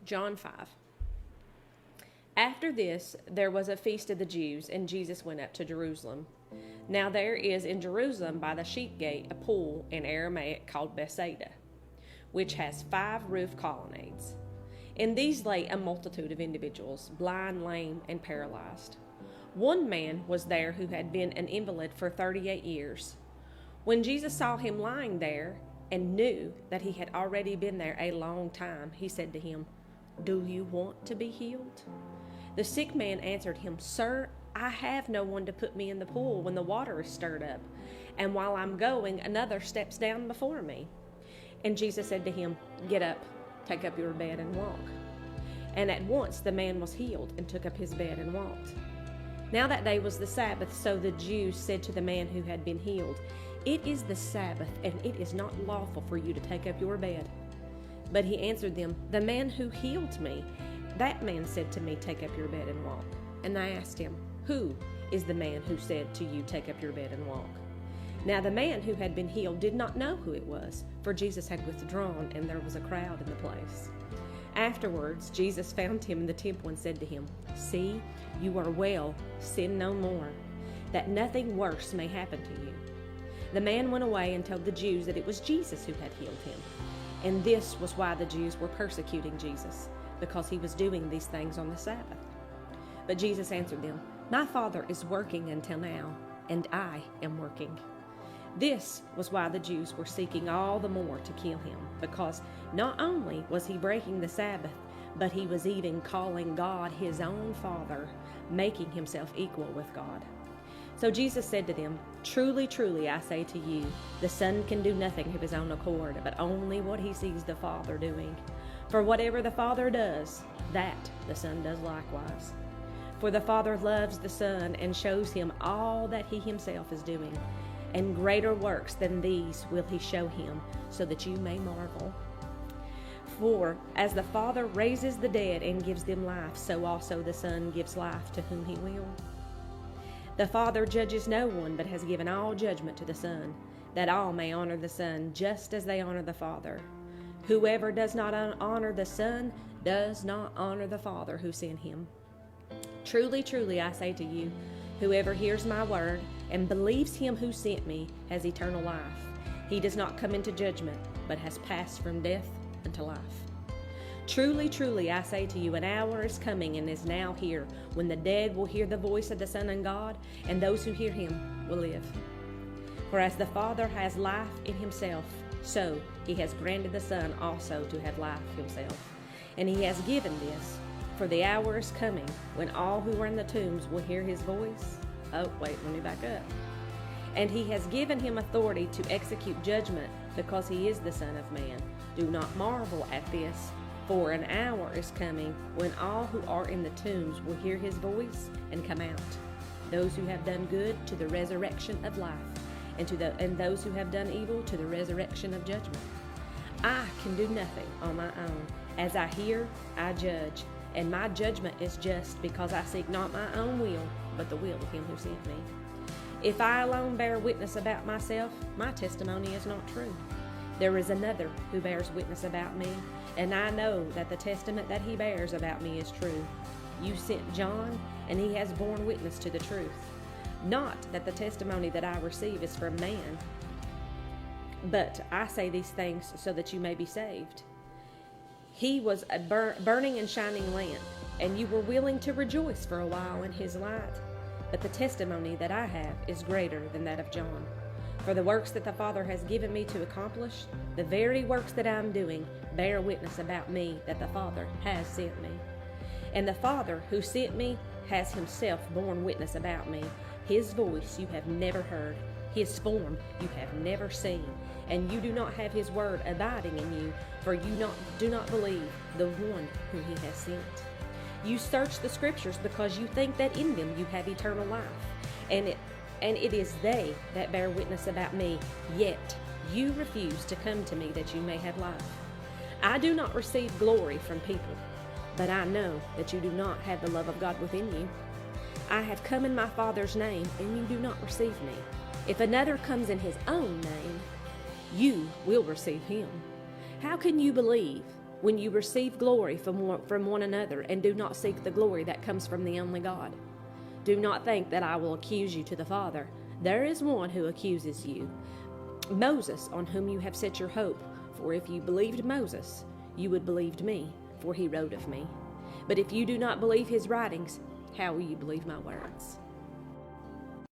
John 5. After this, there was a feast of the Jews, and Jesus went up to Jerusalem. Now there is in Jerusalem by the sheep gate a pool in Aramaic called Bethsaida, which has 5 roof colonnades. In these lay a multitude of individuals, blind, lame, and paralyzed. One man was there who had been an invalid for 38 years. When Jesus saw him lying there and knew that he had already been there a long time, he said to him, "Do you want to be healed?" The sick man answered him, "Sir, I have no one to put me in the pool when the water is stirred up, and while I'm going, another steps down before me." And Jesus said to him, "Get up, take up your bed and walk." And at once the man was healed and took up his bed and walked. Now that day was the Sabbath, so the Jews said to the man who had been healed, "It is the Sabbath, and it is not lawful for you to take up your bed." But he answered them, "The man who healed me, that man said to me, 'Take up your bed and walk.'" And they asked him, "Who is the man who said to you, 'Take up your bed and walk'?" Now the man who had been healed did not know who it was, for Jesus had withdrawn, and there was a crowd in the place. Afterwards, Jesus found him in the temple and said to him, "See, you are well, sin no more, that nothing worse may happen to you." The man went away and told the Jews that it was Jesus who had healed him. And this was why the Jews were persecuting Jesus, because he was doing these things on the Sabbath. But Jesus answered them, "My Father is working until now, and I am working." This was why the Jews were seeking all the more to kill him, because not only was he breaking the Sabbath, but he was even calling God his own Father, making himself equal with God. So Jesus said to them, "Truly, truly, I say to you, the Son can do nothing of his own accord, but only what he sees the Father doing. For whatever the Father does, that the Son does likewise. For the Father loves the Son and shows him all that he himself is doing. And greater works than these will he show him, so that you may marvel. For as the Father raises the dead and gives them life, so also the Son gives life to whom he will. The Father judges no one, but has given all judgment to the Son, that all may honor the Son just as they honor the Father. Whoever does not honor the Son does not honor the Father who sent him. Truly, truly, I say to you, whoever hears my word and believes him who sent me has eternal life. He does not come into judgment, but has passed from death unto life. Truly, truly, I say to you, an hour is coming and is now here, when the dead will hear the voice of the Son of God, and those who hear him will live. For as the Father has life in himself, so he has granted the Son also to have life himself. And he has given this, for the hour is coming when all who are in the tombs will hear his voice. Oh, wait, let me back up. And he has given him authority to execute judgment, because he is the Son of Man. Do not marvel at this, for an hour is coming when all who are in the tombs will hear his voice and come out. Those who have done good to the resurrection of life, and those who have done evil to the resurrection of judgment. I can do nothing on my own. As I hear, I judge, and my judgment is just, because I seek not my own will, but the will of him who sent me. If I alone bear witness about myself, my testimony is not true. There is another who bears witness about me, and I know that the testament that he bears about me is true. You sent John, and he has borne witness to the truth. Not that the testimony that I receive is from man, but I say these things so that you may be saved. He was a burning and shining lamp, and you were willing to rejoice for a while in his light. But the testimony that I have is greater than that of John. For the works that the Father has given me to accomplish, the very works that I am doing, bear witness about me that the Father has sent me. And the Father who sent me has himself borne witness about me. His voice you have never heard, his form you have never seen, and you do not have his word abiding in you, for you do not believe the one whom he has sent. You search the Scriptures because you think that in them you have eternal life, and it is they that bear witness about me, yet you refuse to come to me that you may have life. I do not receive glory from people, but I know that you do not have the love of God within you. I have come in my Father's name, and you do not receive me. If another comes in his own name, you will receive him. How can you believe when you receive glory from one another, and do not seek the glory that comes from the only God. Do not think that I will accuse you to the Father. There is one who accuses you, Moses, on whom you have set your hope. For if you believed Moses, you would believe me, for he wrote of me. But if you do not believe his writings, how will you believe my words?